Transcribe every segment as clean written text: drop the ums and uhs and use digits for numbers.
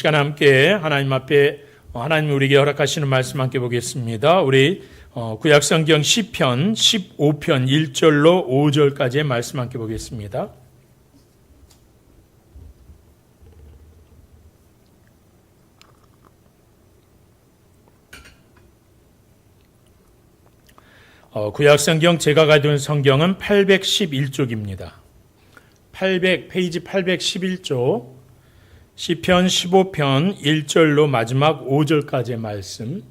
시간 함께 하나님 앞에 하나님 우리에게 허락하시는 말씀 함께 보겠습니다. 우리 구약성경 시편 15편 1절로 5절까지의 말씀 함께 보겠습니다. 구약성경 제가 가지고 있는 성경은 811쪽입니다. 페이지 811쪽 시편 15편 1절로 마지막 5절까지의 말씀.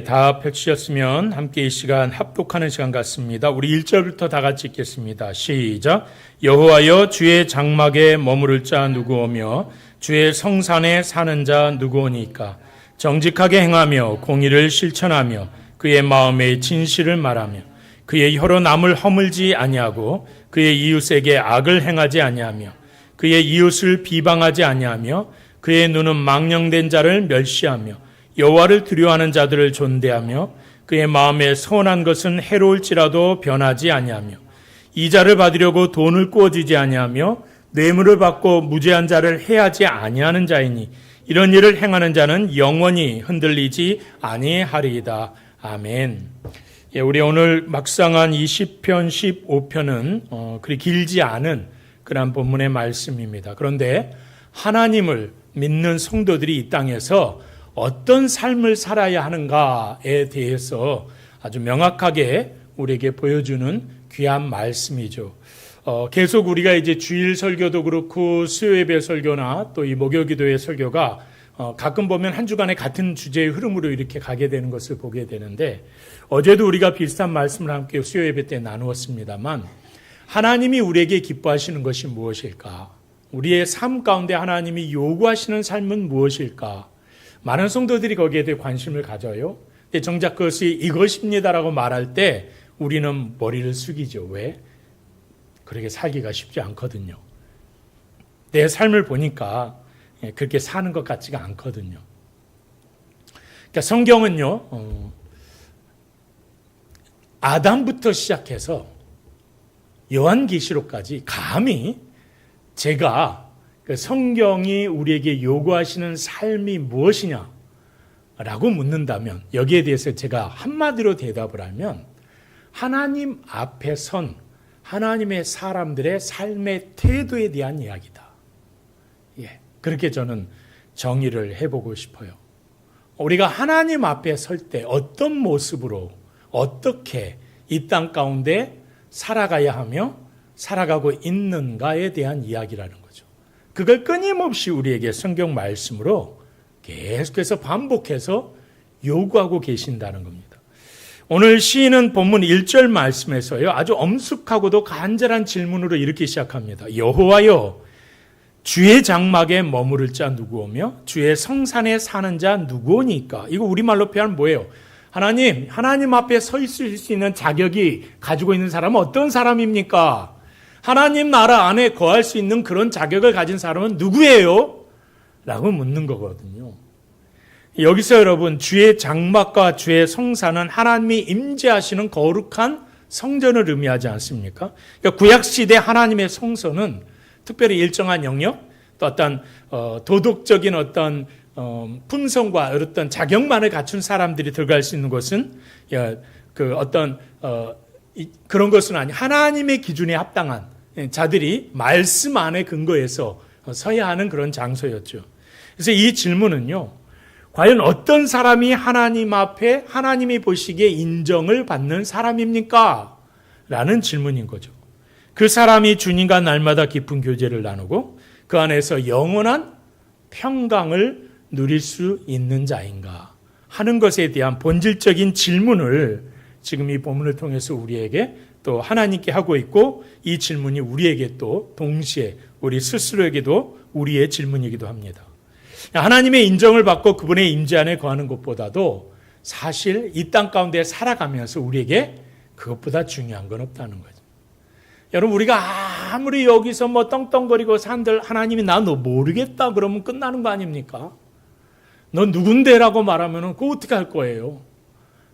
다 펼치셨으면 함께 이 시간 합독하는 시간 같습니다. 우리 1절부터 다 같이 읽겠습니다. 시작. 여호와여 주의 장막에 머무를 자 누구오며 주의 성산에 사는 자 누구오니까. 정직하게 행하며 공의를 실천하며 그의 마음에 진실을 말하며 그의 혀로 남을 허물지 아니하고 그의 이웃에게 악을 행하지 아니하며 그의 이웃을 비방하지 아니하며 그의 눈은 망령된 자를 멸시하며 여호와를 두려워하는 자들을 존대하며 그의 마음에 선한 것은 해로울지라도 변하지 아니하며 이자를 받으려고 돈을 꾸어주지 아니하며 뇌물을 받고 무죄한 자를 해하지 아니하는 자이니 이런 일을 행하는 자는 영원히 흔들리지 아니하리이다. 아멘. 우리 오늘 막상한 이 시편 15편은 그리 길지 않은 그런 본문의 말씀입니다. 그런데 하나님을 믿는 성도들이 이 땅에서 어떤 삶을 살아야 하는가에 대해서 아주 명확하게 우리에게 보여주는 귀한 말씀이죠. 계속 우리가 이제 주일 설교도 그렇고 수요예배 설교나 또 이 목요기도의 설교가 가끔 보면 한 주간에 같은 주제의 흐름으로 이렇게 가게 되는 것을 보게 되는데 어제도 우리가 비슷한 말씀을 함께 수요예배 때 나누었습니다만 하나님이 우리에게 기뻐하시는 것이 무엇일까? 우리의 삶 가운데 하나님이 요구하시는 삶은 무엇일까? 많은 성도들이 거기에 대해 관심을 가져요. 근데 정작 그것이 이것입니다라고 말할 때 우리는 머리를 숙이죠. 왜? 그렇게 살기가 쉽지 않거든요. 내 삶을 보니까 그렇게 사는 것 같지가 않거든요. 그러니까 성경은요, 아담부터 시작해서 요한계시록까지 감히 제가 성경이 우리에게 요구하시는 삶이 무엇이냐라고 묻는다면 여기에 대해서 제가 한마디로 대답을 하면 하나님 앞에 선 하나님의 사람들의 삶의 태도에 대한 이야기다. 그렇게 저는 정의를 해보고 싶어요. 우리가 하나님 앞에 설 때 어떤 모습으로 어떻게 이 땅 가운데 살아가야 하며 살아가고 있는가에 대한 이야기라는 거죠. 그걸 끊임없이 우리에게 성경 말씀으로 계속해서 반복해서 요구하고 계신다는 겁니다. 오늘 시인은 본문 1절 말씀에서요, 아주 엄숙하고도 간절한 질문으로 이렇게 시작합니다. 여호와여, 주의 장막에 머무를 자 누구오며 주의 성산에 사는 자 누구오니까. 이거 우리말로 표현하면 뭐예요? 하나님 앞에 서 있을 수 있는 자격이 가지고 있는 사람은 어떤 사람입니까? 하나님 나라 안에 거할 수 있는 그런 자격을 가진 사람은 누구예요? 라고 묻는 거거든요. 여기서 여러분, 주의 장막과 주의 성산은 하나님이 임재하시는 거룩한 성전을 의미하지 않습니까? 그러니까 구약시대 하나님의 성소는 특별히 일정한 영역, 또 어떤 도덕적인 어떤 품성과 어떤 자격만을 갖춘 사람들이 들어갈 수 있는 곳은 그런 것은 아니, 하나님의 기준에 합당한 자들이 말씀 안에 근거해서 서야 하는 그런 장소였죠. 그래서 이 질문은요, 과연 어떤 사람이 하나님 앞에 하나님이 보시기에 인정을 받는 사람입니까? 라는 질문인 거죠. 그 사람이 주님과 날마다 깊은 교제를 나누고 그 안에서 영원한 평강을 누릴 수 있는 자인가 하는 것에 대한 본질적인 질문을 지금 이 본문을 통해서 우리에게 또 하나님께 하고 있고, 이 질문이 우리에게 또 동시에 우리 스스로에게도 우리의 질문이기도 합니다. 하나님의 인정을 받고 그분의 임재 안에 거하는 것보다도 사실 이 땅 가운데 살아가면서 우리에게 그것보다 중요한 건 없다는 거죠. 여러분, 우리가 아무리 여기서 떵떵거리고 산들 하나님이 나 너 모르겠다 그러면 끝나는 거 아닙니까? 너 누군데라고 말하면 그거 어떻게 할 거예요?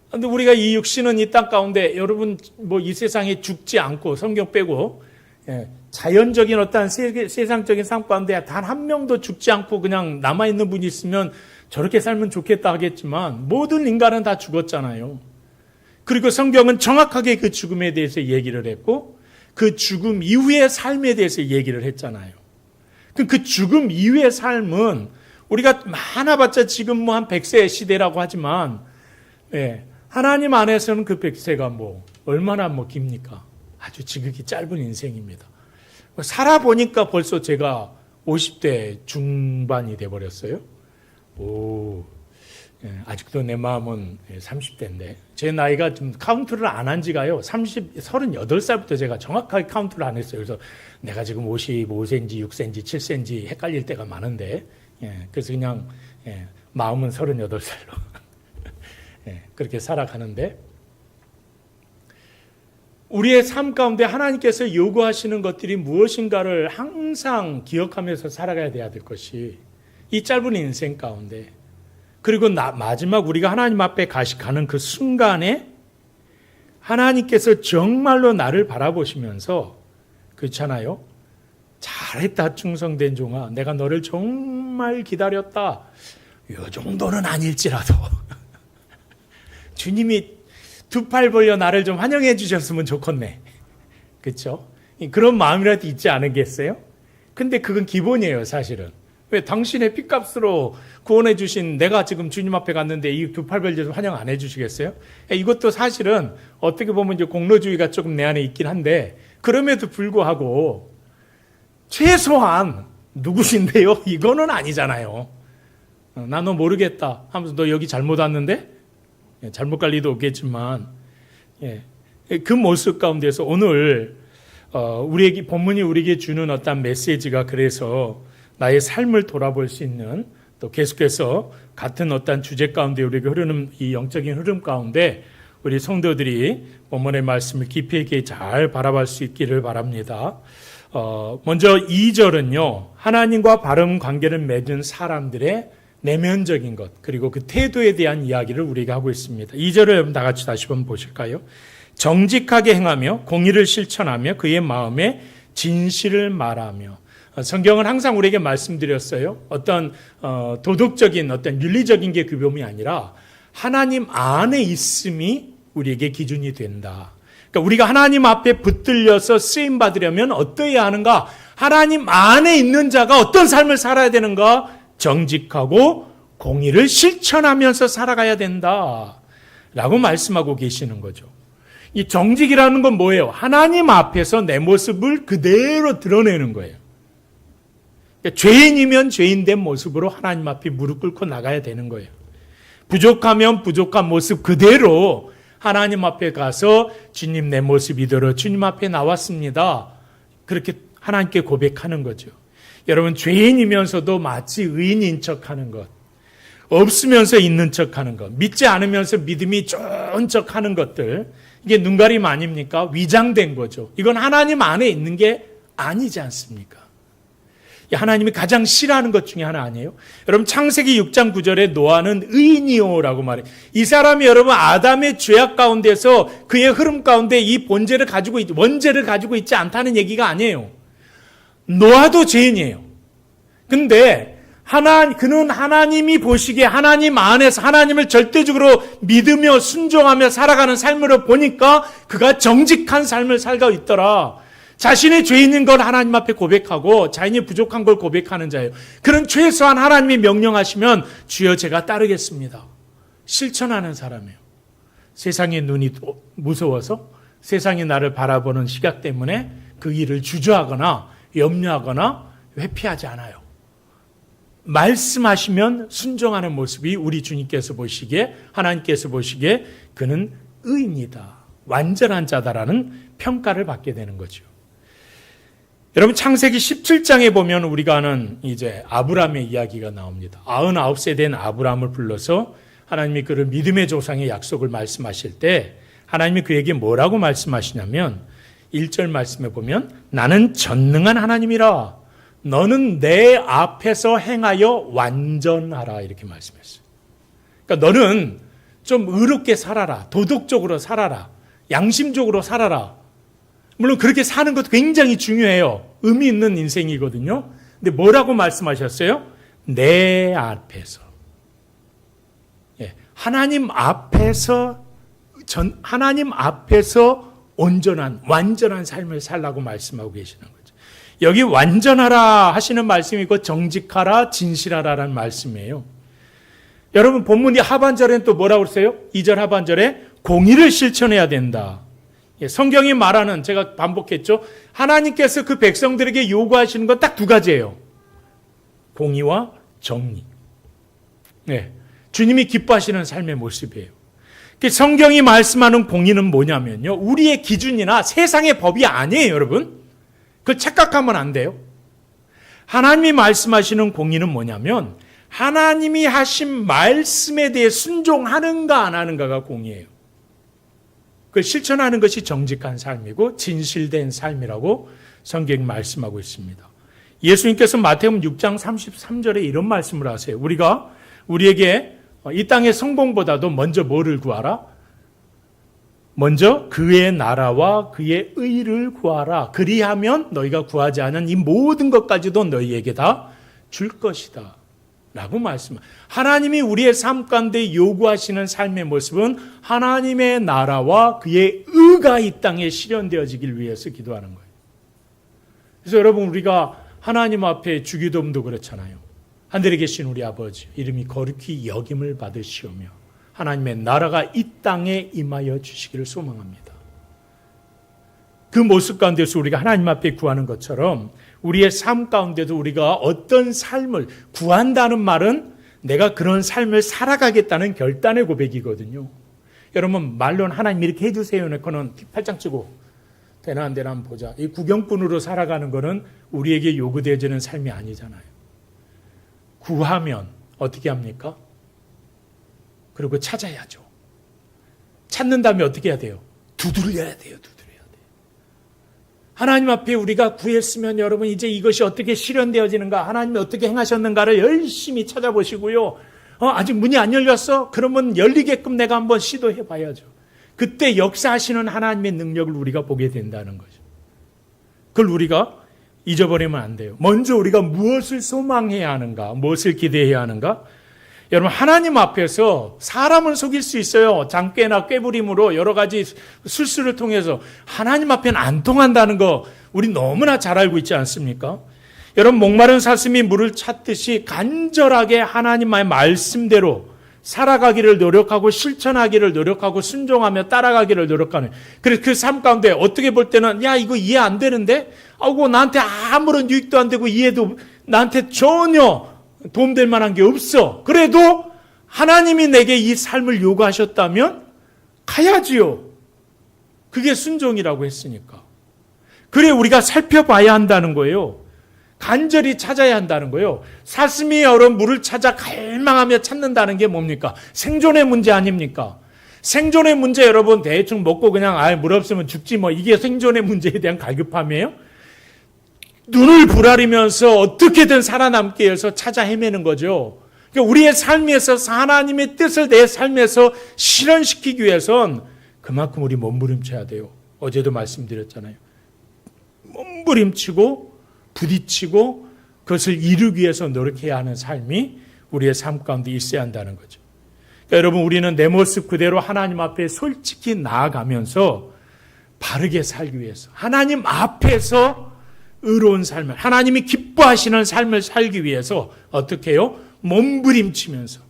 그런데 우리가 이 육신은 이 땅 가운데 여러분 이 세상에 죽지 않고 성경 빼고 자연적인 어떤 세상적인 삶 가운데 단 한 명도 죽지 않고 그냥 남아있는 분이 있으면 저렇게 살면 좋겠다 하겠지만 모든 인간은 다 죽었잖아요. 그리고 성경은 정확하게 그 죽음에 대해서 얘기를 했고 그 죽음 이후의 삶에 대해서 얘기를 했잖아요. 그 죽음 이후의 삶은 우리가 많아봤자 지금 뭐 한 100세 시대라고 하지만 하나님 안에서는 그 100세가 얼마나 깁니까? 아주 지극히 짧은 인생입니다. 살아보니까 벌써 제가 50대 중반이 돼버렸어요. 아직도 내 마음은 30대인데 제 나이가 좀 카운트를 안 한 지가요. 38살부터 제가 정확하게 카운트를 안 했어요. 그래서 내가 지금 55cm, 6cm, 7cm 헷갈릴 때가 많은데 그래서 그냥 마음은 38살로 그렇게 살아가는데 우리의 삶 가운데 하나님께서 요구하시는 것들이 무엇인가를 항상 기억하면서 살아가야 돼야 될 것이 이 짧은 인생 가운데 그리고 마지막 우리가 하나님 앞에 가는 그 순간에 하나님께서 정말로 나를 바라보시면서 그렇잖아요. 잘했다 충성된 종아 내가 너를 정말 기다렸다. 이 정도는 아닐지라도 주님이 두 팔 벌려 나를 좀 환영해 주셨으면 좋겠네. 그렇죠? 그런 마음이라도 있지 않겠어요? 근데 그건 기본이에요 사실은. 왜 당신의 피값으로 구원해 주신 내가 지금 주님 앞에 갔는데 이 두 팔 벌려 환영 안 해 주시겠어요? 이것도 사실은 어떻게 보면 이제 공로주의가 조금 내 안에 있긴 한데 그럼에도 불구하고 최소한 누구신데요? 이거는 아니잖아요. 나 너 모르겠다 하면서 너 여기 잘못 왔는데? 잘못 갈 리도 없겠지만 그 모습 가운데서 오늘 우리에게 본문이 우리에게 주는 어떤 메시지가 그래서 나의 삶을 돌아볼 수 있는 또 계속해서 같은 어떤 주제 가운데 우리에게 흐르는 이 영적인 흐름 가운데 우리 성도들이 본문의 말씀을 깊이 있게 잘 바라볼 수 있기를 바랍니다. 먼저 2절은요. 하나님과 바른 관계를 맺은 사람들의 내면적인 것 그리고 그 태도에 대한 이야기를 우리가 하고 있습니다. 2절을 여러분 다 같이 다시 한번 보실까요? 정직하게 행하며 공의를 실천하며 그의 마음에 진실을 말하며 성경은 항상 우리에게 말씀드렸어요. 어떤 도덕적인 어떤 윤리적인 게 규범이 아니라 하나님 안에 있음이 우리에게 기준이 된다. 그러니까 우리가 하나님 앞에 붙들려서 쓰임 받으려면 어떠해야 하는가? 하나님 안에 있는 자가 어떤 삶을 살아야 되는가? 정직하고 공의를 실천하면서 살아가야 된다. 라고 말씀하고 계시는 거죠. 이 정직이라는 건 뭐예요? 하나님 앞에서 내 모습을 그대로 드러내는 거예요. 그러니까 죄인이면 죄인된 모습으로 하나님 앞에 무릎 꿇고 나가야 되는 거예요. 부족하면 부족한 모습 그대로 하나님 앞에 가서 주님 내 모습 이대로 주님 앞에 나왔습니다. 그렇게 하나님께 고백하는 거죠. 여러분 죄인이면서도 마치 의인인 척하는 것, 없으면서 있는 척하는 것, 믿지 않으면서 믿음이 좋은 척하는 것들 이게 눈가림 아닙니까? 위장된 거죠. 이건 하나님 안에 있는 게 아니지 않습니까? 하나님이 가장 싫어하는 것 중에 하나 아니에요? 여러분 창세기 6장 9절에 노아는 의인이요라고 말해요. 이 사람이 여러분 아담의 죄악 가운데서 그의 흐름 가운데 이 원죄를 가지고 있지 않다는 얘기가 아니에요. 노아도 죄인이에요. 근데 그는 하나님이 보시기에 하나님 안에서 하나님을 절대적으로 믿으며 순종하며 살아가는 삶으로 보니까 그가 정직한 삶을 살고 있더라. 자신의 죄인인 걸 하나님 앞에 고백하고 자신이 부족한 걸 고백하는 자예요. 그런 최소한 하나님이 명령하시면 주여 제가 따르겠습니다. 실천하는 사람이에요. 세상의 눈이 무서워서 세상이 나를 바라보는 시각 때문에 그 일을 주저하거나 염려하거나 회피하지 않아요. 말씀하시면 순종하는 모습이 우리 주님께서 보시기에 하나님께서 보시기에 그는 의인이다. 완전한 자다라는 평가를 받게 되는 거죠. 여러분 창세기 17장에 보면 우리가 아는 이제 아브라함의 이야기가 나옵니다. 99세 된 아브라함을 불러서 하나님이 그를 믿음의 조상의 약속을 말씀하실 때 하나님이 그에게 뭐라고 말씀하시냐면 1절 말씀에 보면 나는 전능한 하나님이라 너는 내 앞에서 행하여 완전하라 이렇게 말씀했어요. 그러니까 너는 좀 의롭게 살아라. 도덕적으로 살아라. 양심적으로 살아라. 물론 그렇게 사는 것도 굉장히 중요해요. 의미 있는 인생이거든요. 근데 뭐라고 말씀하셨어요? 내 앞에서. 하나님 앞에서 온전한, 완전한 삶을 살라고 말씀하고 계시는 거죠. 여기 완전하라 하시는 말씀이고 정직하라, 진실하라라는 말씀이에요. 여러분 본문이 하반절엔 또 뭐라고 그랬어요? 2절 하반절에 공의를 실천해야 된다. 성경이 말하는, 제가 반복했죠. 하나님께서 그 백성들에게 요구하시는 건 딱 두 가지예요. 공의와 정의. 주님이 기뻐하시는 삶의 모습이에요. 성경이 말씀하는 공의는 뭐냐면요. 우리의 기준이나 세상의 법이 아니에요, 여러분. 그걸 착각하면 안 돼요. 하나님이 말씀하시는 공의는 뭐냐면 하나님이 하신 말씀에 대해 순종하는가 안 하는가가 공의예요. 그걸 실천하는 것이 정직한 삶이고 진실된 삶이라고 성경이 말씀하고 있습니다. 예수님께서 마태복음 6장 33절에 이런 말씀을 하세요. 우리에게 이 땅의 성공보다도 먼저 뭐를 구하라? 먼저 그의 나라와 그의 의를 구하라. 그리하면 너희가 구하지 않은 이 모든 것까지도 너희에게 다 줄 것이다. 라고 말씀합니다. 하나님이 우리의 삶 가운데 요구하시는 삶의 모습은 하나님의 나라와 그의 의가 이 땅에 실현되어지길 위해서 기도하는 거예요. 그래서 여러분 우리가 하나님 앞에 주기도문도 그렇잖아요. 하늘에 계신 우리 아버지 이름이 거룩히 여김을 받으시오며 하나님의 나라가 이 땅에 임하여 주시기를 소망합니다. 그 모습 가운데서 우리가 하나님 앞에 구하는 것처럼 우리의 삶 가운데도 우리가 어떤 삶을 구한다는 말은 내가 그런 삶을 살아가겠다는 결단의 고백이거든요. 여러분 말로는 하나님 이렇게 해주세요 해놓고는 팔짱 치고 되나 안 되나 한번 보자. 이 구경꾼으로 살아가는 거는 우리에게 요구되어지는 삶이 아니잖아요. 구하면 어떻게 합니까? 그리고 찾아야죠. 찾는 다음에 어떻게 해야 돼요? 두드려야 돼요. 하나님 앞에 우리가 구했으면 여러분 이제 이것이 어떻게 실현되어지는가, 하나님이 어떻게 행하셨는가를 열심히 찾아보시고요. 아직 문이 안 열렸어? 그러면 열리게끔 내가 한번 시도해 봐야죠. 그때 역사하시는 하나님의 능력을 우리가 보게 된다는 거죠. 그걸 우리가 잊어버리면 안 돼요. 먼저 우리가 무엇을 소망해야 하는가, 무엇을 기대해야 하는가? 여러분 하나님 앞에서 사람을 속일 수 있어요. 장꾀나 꾀부림으로 여러 가지 술수를 통해서. 하나님 앞에는 안 통한다는 거 우리 너무나 잘 알고 있지 않습니까? 여러분 목마른 사슴이 물을 찾듯이 간절하게 하나님의 말씀대로 살아가기를 노력하고 실천하기를 노력하고 순종하며 따라가기를 노력하는, 그래서 그 삶 가운데 어떻게 볼 때는 야 이거 이해 안 되는데? 나한테 아무런 유익도 안 되고 이해도 나한테 전혀 도움될 만한 게 없어. 그래도 하나님이 내게 이 삶을 요구하셨다면 가야지요. 그게 순종이라고 했으니까. 그래 우리가 살펴봐야 한다는 거예요. 간절히 찾아야 한다는 거예요. 사슴이 여러 물을 찾아 갈망하며 찾는다는 게 뭡니까? 생존의 문제 아닙니까? 생존의 문제 여러분 대충 먹고 그냥 물 없으면 죽지 뭐 이게 생존의 문제에 대한 갈급함이에요? 눈을 부라리면서 어떻게든 살아남기 위해서 찾아 헤매는 거죠. 그러니까 우리의 삶에서 하나님의 뜻을 내 삶에서 실현시키기 위해선 그만큼 우리 몸부림쳐야 돼요. 어제도 말씀드렸잖아요. 몸부림치고 부딪히고 그것을 이루기 위해서 노력해야 하는 삶이 우리의 삶 가운데 있어야 한다는 거죠. 그러니까 여러분 우리는 내 모습 그대로 하나님 앞에 솔직히 나아가면서 바르게 살기 위해서 하나님 앞에서 의로운 삶을, 하나님이 기뻐하시는 삶을 살기 위해서 어떻게 해요? 몸부림치면서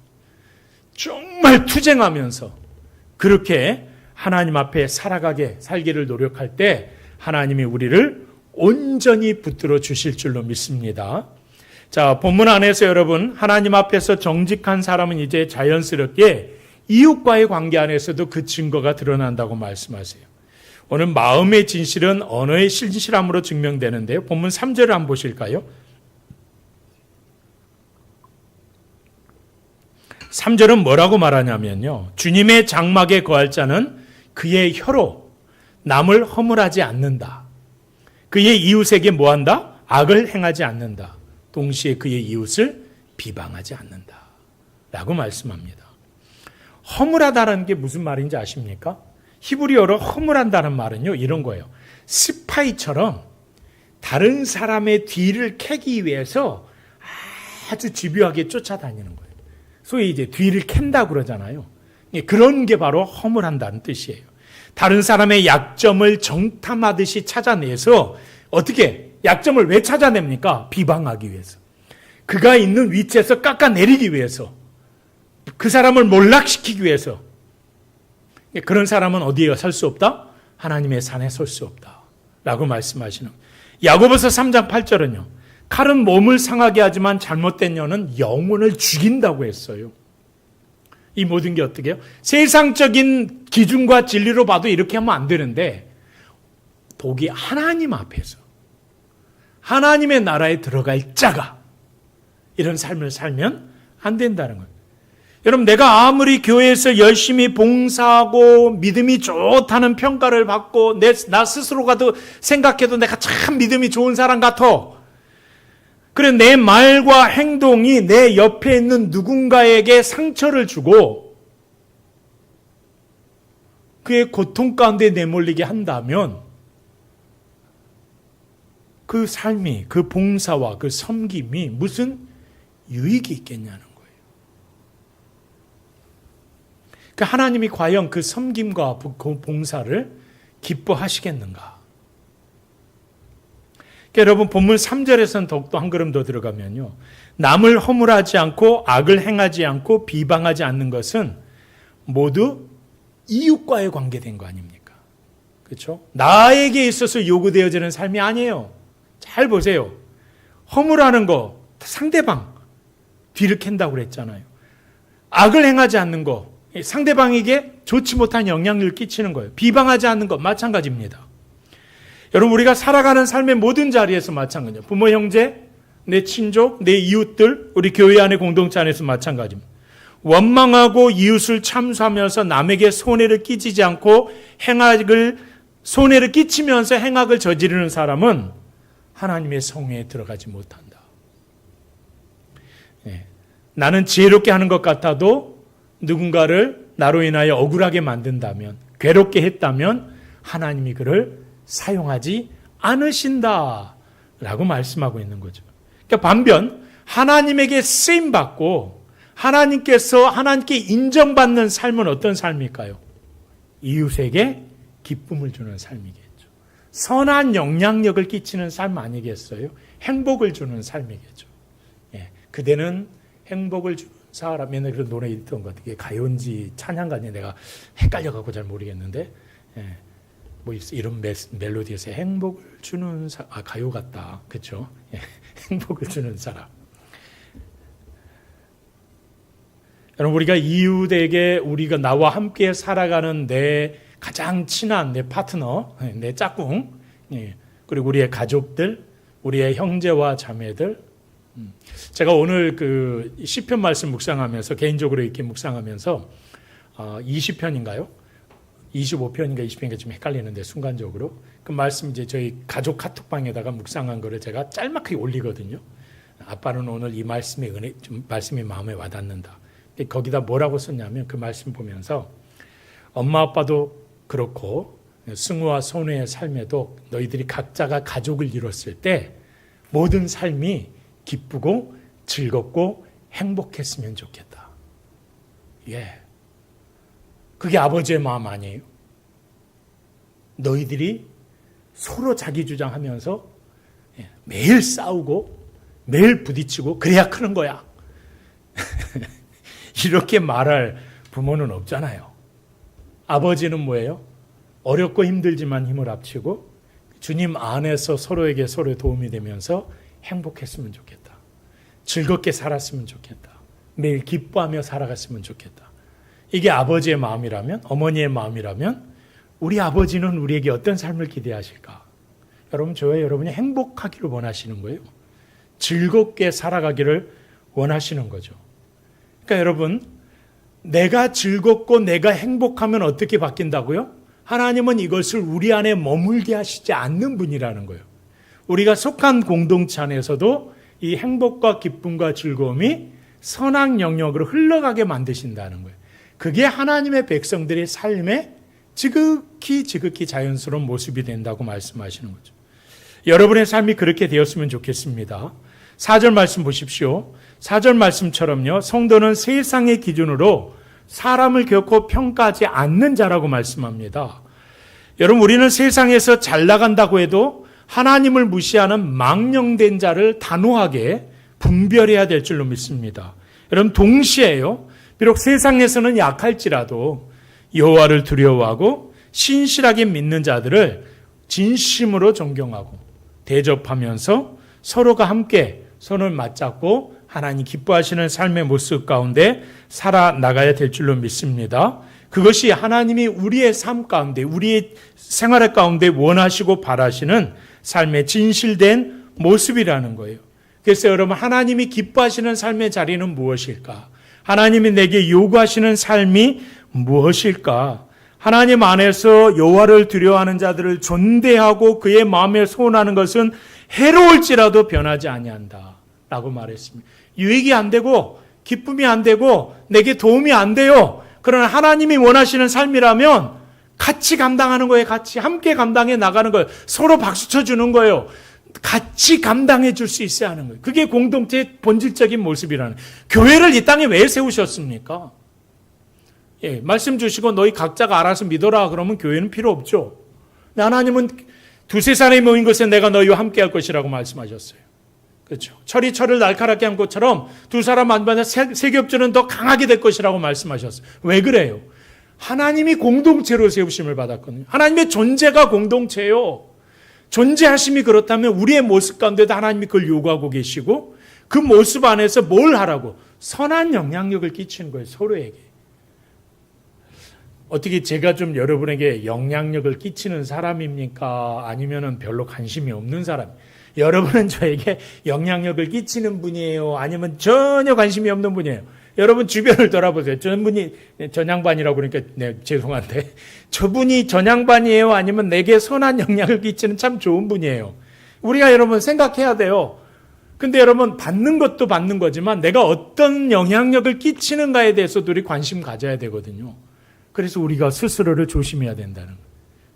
정말 투쟁하면서 그렇게 하나님 앞에 살기를 노력할 때 하나님이 우리를 온전히 붙들어 주실 줄로 믿습니다. 자, 본문 안에서 여러분 하나님 앞에서 정직한 사람은 이제 자연스럽게 이웃과의 관계 안에서도 그 증거가 드러난다고 말씀하세요. 오늘 마음의 진실은 언어의 신실함으로 증명되는데요. 본문 3절을 한번 보실까요? 3절은 뭐라고 말하냐면요. 주님의 장막에 거할 자는 그의 혀로 남을 허물하지 않는다. 그의 이웃에게 뭐한다? 악을 행하지 않는다. 동시에 그의 이웃을 비방하지 않는다. 라고 말씀합니다. 허물하다는 게 무슨 말인지 아십니까? 히브리어로 허물한다는 말은요 이런 거예요. 스파이처럼 다른 사람의 뒤를 캐기 위해서 아주 집요하게 쫓아다니는 거예요. 소위 이제 뒤를 캔다고 그러잖아요. 그런 게 바로 허물한다는 뜻이에요. 다른 사람의 약점을 정탐하듯이 찾아내서 어떻게 약점을 왜 찾아냅니까? 비방하기 위해서. 그가 있는 위치에서 깎아내리기 위해서. 그 사람을 몰락시키기 위해서. 그런 사람은 어디에 설 수 없다? 하나님의 산에 설 수 없다 라고 말씀하시는. 야고보서 3장 8절은요. 칼은 몸을 상하게 하지만 잘못된 여는 영혼을 죽인다고 했어요. 이 모든 게 어떻게 해요? 세상적인 기준과 진리로 봐도 이렇게 하면 안 되는데 독이 하나님 앞에서 하나님의 나라에 들어갈 자가 이런 삶을 살면 안 된다는 거예요. 여러분, 내가 아무리 교회에서 열심히 봉사하고 믿음이 좋다는 평가를 받고 나 스스로가도 생각해도 내가 참 믿음이 좋은 사람 같아. 그래, 내 말과 행동이 내 옆에 있는 누군가에게 상처를 주고 그의 고통 가운데 내몰리게 한다면 그 삶이, 그 봉사와 그 섬김이 무슨 유익이 있겠냐는 거예요. 그러니까 하나님이 과연 그 섬김과 그 봉사를 기뻐하시겠는가? 그러니까 여러분, 본문 3절에서는 더욱더 한 걸음 더 들어가면요. 남을 허물하지 않고 악을 행하지 않고 비방하지 않는 것은 모두 이웃과의 관계된 거 아닙니까? 그렇죠? 나에게 있어서 요구되어지는 삶이 아니에요. 잘 보세요. 허물하는 거 상대방 뒤를 캔다고 그랬잖아요. 악을 행하지 않는 거 상대방에게 좋지 못한 영향력을 끼치는 거예요. 비방하지 않는 것 마찬가지입니다. 여러분, 우리가 살아가는 삶의 모든 자리에서 마찬가지예요. 부모, 형제, 내 친족, 내 이웃들, 우리 교회 안의 공동체 안에서 마찬가지입니다. 원망하고 이웃을 참수하면서 남에게 손해를 끼치지 않고 손해를 끼치면서 행악을 저지르는 사람은 하나님의 성회에 들어가지 못한다. 네. 나는 지혜롭게 하는 것 같아도 누군가를 나로 인하여 억울하게 만든다면, 괴롭게 했다면 하나님이 그를 사용하지 않으신다라고 말씀하고 있는 거죠. 그러니까 반면 하나님에게 쓰임받고 하나님께 인정받는 삶은 어떤 삶일까요? 이웃에게 기쁨을 주는 삶이겠죠. 선한 영향력을 끼치는 삶 아니겠어요? 행복을 주는 삶이겠죠. 예, 그대는 행복을 주는 사람. 옛날에 그런 노래 있던 것 같아요. 가요인지 찬양가인지 내가 헷갈려갖고 잘 모르겠는데, 예, 뭐 이런 멜로디에서 행복을 주는 가요 같다. 그렇죠? 예, 행복을 주는 사람. 여러분, 우리가 이웃에게 우리가 나와 함께 살아가는 내 가장 친한 내 파트너, 내 짝꿍, 그리고 우리의 가족들, 우리의 형제와 자매들. 제가 오늘 그 시편 말씀 묵상하면서 개인적으로 이렇게 묵상하면서 20편인가요? 25편인가 20편인가 좀 헷갈리는데 순간적으로 그 말씀 이제 저희 가족 카톡방에다가 묵상한 거를 제가 짤막하게 올리거든요. 아빠는 오늘 이 말씀의 은혜, 좀 말씀이 마음에 와닿는다. 거기다 뭐라고 썼냐면 그 말씀 보면서 엄마 아빠도 그렇고 승우와 선우의 삶에도 너희들이 각자가 가족을 이뤘을 때 모든 삶이 기쁘고 즐겁고 행복했으면 좋겠다. 예, 그게 아버지의 마음 아니에요? 너희들이 서로 자기 주장하면서 매일 싸우고 매일 부딪히고 그래야 크는 거야. 이렇게 말할 부모는 없잖아요. 아버지는 뭐예요? 어렵고 힘들지만 힘을 합치고 주님 안에서 서로에게 서로의 도움이 되면서 행복했으면 좋겠다. 즐겁게 살았으면 좋겠다. 매일 기뻐하며 살아갔으면 좋겠다. 이게 아버지의 마음이라면, 어머니의 마음이라면 우리 아버지는 우리에게 어떤 삶을 기대하실까? 여러분, 저와 여러분이 행복하기를 원하시는 거예요. 즐겁게 살아가기를 원하시는 거죠. 그러니까 여러분, 내가 즐겁고 내가 행복하면 어떻게 바뀐다고요? 하나님은 이것을 우리 안에 머물게 하시지 않는 분이라는 거예요. 우리가 속한 공동체 안에서도 이 행복과 기쁨과 즐거움이 선한 영역으로 흘러가게 만드신다는 거예요. 그게 하나님의 백성들의 삶의 지극히 자연스러운 모습이 된다고 말씀하시는 거죠. 여러분의 삶이 그렇게 되었으면 좋겠습니다. 4절 말씀 보십시오. 4절 말씀처럼요, 성도는 세상의 기준으로 사람을 결코 평가하지 않는 자라고 말씀합니다. 여러분, 우리는 세상에서 잘 나간다고 해도 하나님을 무시하는 망령된 자를 단호하게 분별해야 될 줄로 믿습니다. 여러분, 동시에요, 비록 세상에서는 약할지라도 여호와를 두려워하고 신실하게 믿는 자들을 진심으로 존경하고 대접하면서 서로가 함께 손을 맞잡고 하나님 기뻐하시는 삶의 모습 가운데 살아나가야 될 줄로 믿습니다. 그것이 하나님이 우리의 삶 가운데, 우리의 생활 가운데 원하시고 바라시는 삶의 진실된 모습이라는 거예요. 그래서 여러분, 하나님이 기뻐하시는 삶의 자리는 무엇일까? 하나님이 내게 요구하시는 삶이 무엇일까? 하나님 안에서 여호와를 두려워하는 자들을 존대하고 그의 마음에 소원하는 것은 해로울지라도 변하지 아니한다 라고 말했습니다. 유익이 안 되고 기쁨이 안 되고 내게 도움이 안 돼요. 그러나 하나님이 원하시는 삶이라면 같이 감당하는 거예요. 같이 함께 감당해 나가는 거예요. 서로 박수 쳐주는 거예요. 같이 감당해 줄 수 있어야 하는 거예요. 그게 공동체의 본질적인 모습이라는 거예요. 교회를 이 땅에 왜 세우셨습니까? 예, 말씀 주시고 너희 각자가 알아서 믿어라 그러면 교회는 필요 없죠. 하나님은 두세 사람이 모인 것에 내가 너희와 함께 할 것이라고 말씀하셨어요. 그렇죠. 철이 철을 날카롭게 한 것처럼 두 사람 만나면 세겹주는 더 강하게 될 것이라고 말씀하셨어요. 왜 그래요? 하나님이 공동체로 세우심을 받았거든요. 하나님의 존재가 공동체예요. 존재하심이 그렇다면 우리의 모습 가운데도 하나님이 그걸 요구하고 계시고 그 모습 안에서 뭘 하라고? 선한 영향력을 끼치는 거예요. 서로에게. 어떻게 제가 좀 여러분에게 영향력을 끼치는 사람입니까? 아니면은 별로 관심이 없는 사람? 여러분은 저에게 영향력을 끼치는 분이에요? 아니면 전혀 관심이 없는 분이에요? 여러분 주변을 돌아보세요. 저분이 전양반이라고 그러니까 네, 죄송한데 저분이 전양반이에요? 아니면 내게 선한 영향을 끼치는 참 좋은 분이에요? 우리가 여러분 생각해야 돼요. 근데 여러분 받는 것도 받는 거지만 내가 어떤 영향력을 끼치는가에 대해서도 우리 관심 가져야 되거든요. 그래서 우리가 스스로를 조심해야 된다는 거예요.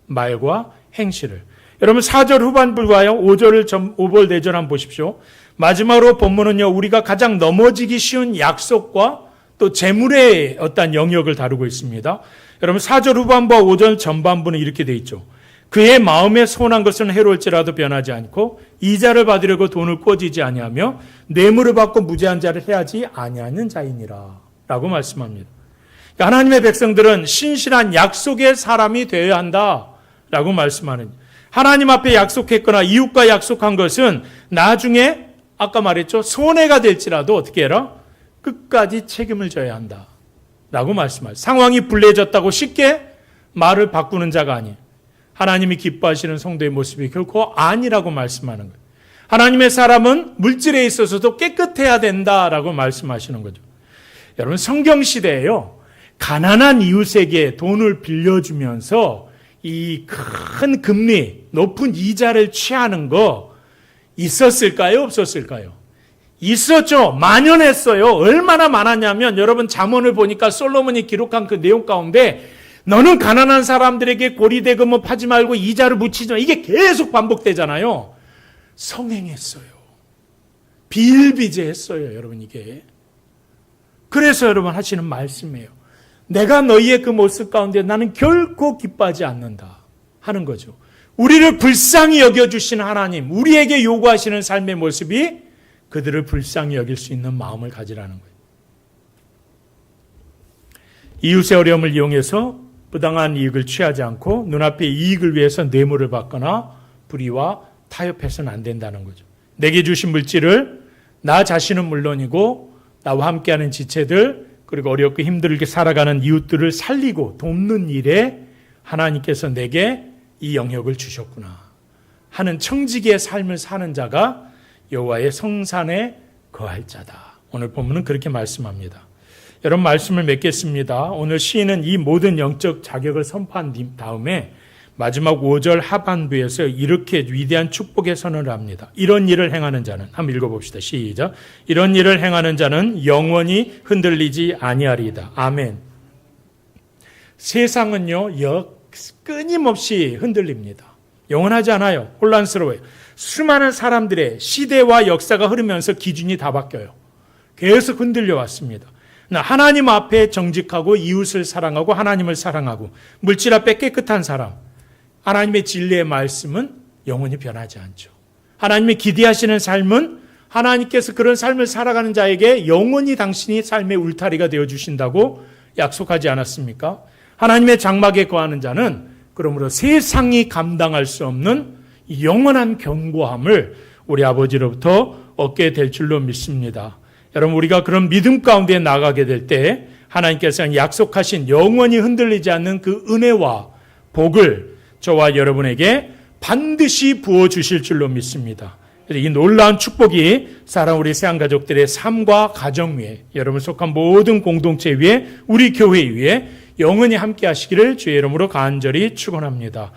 말과 행실을. 여러분 4절 후반부와요. 5절 내절 한번 보십시오. 마지막으로 본문은요. 우리가 가장 넘어지기 쉬운 약속과 또 재물의 어떤 영역을 다루고 있습니다. 여러분 4절 후반부와 5절 전반부는 이렇게 돼 있죠. 그의 마음에 소원한 것은 해로울지라도 변하지 않고 이자를 받으려고 돈을 꿔지지 아니하며 뇌물을 받고 무죄한 자를 해하지 아니하는 자이니라 라고 말씀합니다. 하나님의 백성들은 신실한 약속의 사람이 되어야 한다라고 말씀하는, 하나님 앞에 약속했거나 이웃과 약속한 것은 나중에 아까 말했죠. 손해가 될지라도 어떻게 해라? 끝까지 책임을 져야 한다라고 말씀하세요. 상황이 불리해졌다고 쉽게 말을 바꾸는 자가 아니에요. 하나님이 기뻐하시는 성도의 모습이 결코 아니라고 말씀하는 거예요. 하나님의 사람은 물질에 있어서도 깨끗해야 된다라고 말씀하시는 거죠. 여러분 성경시대에요. 가난한 이웃에게 돈을 빌려주면서 이 큰 금리, 높은 이자를 취하는 거 있었을까요? 없었을까요? 있었죠. 만연했어요. 얼마나 많았냐면 여러분 잠언을 보니까 솔로몬이 기록한 그 내용 가운데 너는 가난한 사람들에게 고리대금을 파지 말고 이자를 묻히지 마. 이게 계속 반복되잖아요. 성행했어요. 비일비재했어요. 여러분 이게. 그래서 여러분 하시는 말씀이에요. 내가 너희의 그 모습 가운데 나는 결코 기뻐하지 않는다 하는 거죠. 우리를 불쌍히 여겨주시는 하나님, 우리에게 요구하시는 삶의 모습이 그들을 불쌍히 여길 수 있는 마음을 가지라는 거예요. 이웃의 어려움을 이용해서 부당한 이익을 취하지 않고 눈앞의 이익을 위해서 뇌물을 받거나 불의와 타협해서는 안 된다는 거죠. 내게 주신 물질을 나 자신은 물론이고 나와 함께하는 지체들 그리고 어렵고 힘들게 살아가는 이웃들을 살리고 돕는 일에 하나님께서 내게 이 영역을 주셨구나 하는 청지기의 삶을 사는 자가 여호와의 성산에 거할 자다. 오늘 본문은 그렇게 말씀합니다. 여러분 말씀을 맺겠습니다. 오늘 시인은 이 모든 영적 자격을 선포한 다음에 마지막 5절 하반부에서 이렇게 위대한 축복의 선언을 합니다. 이런 일을 행하는 자는, 한번 읽어봅시다. 시작. 이런 일을 행하는 자는 영원히 흔들리지 아니하리이다. 아멘. 세상은요 끊임없이 흔들립니다. 영원하지 않아요. 혼란스러워요. 수많은 사람들의 시대와 역사가 흐르면서 기준이 다 바뀌어요. 계속 흔들려 왔습니다. 하나님 앞에 정직하고 이웃을 사랑하고 하나님을 사랑하고 물질 앞에 깨끗한 사람, 하나님의 진리의 말씀은 영원히 변하지 않죠. 하나님의 기대하시는 삶은 하나님께서 그런 삶을 살아가는 자에게 영원히 당신이 삶의 울타리가 되어주신다고 약속하지 않았습니까? 하나님의 장막에 거하는 자는 그러므로 세상이 감당할 수 없는 영원한 견고함을 우리 아버지로부터 얻게 될 줄로 믿습니다. 여러분, 우리가 그런 믿음 가운데 나가게 될 때 하나님께서 약속하신 영원히 흔들리지 않는 그 은혜와 복을 저와 여러분에게 반드시 부어주실 줄로 믿습니다. 이 놀라운 축복이 사랑 우리 세안가족들의 삶과 가정 위에, 여러분 속한 모든 공동체 위에, 우리 교회 위에 영원히 함께 하시기를 주의 이름으로 간절히 축원합니다.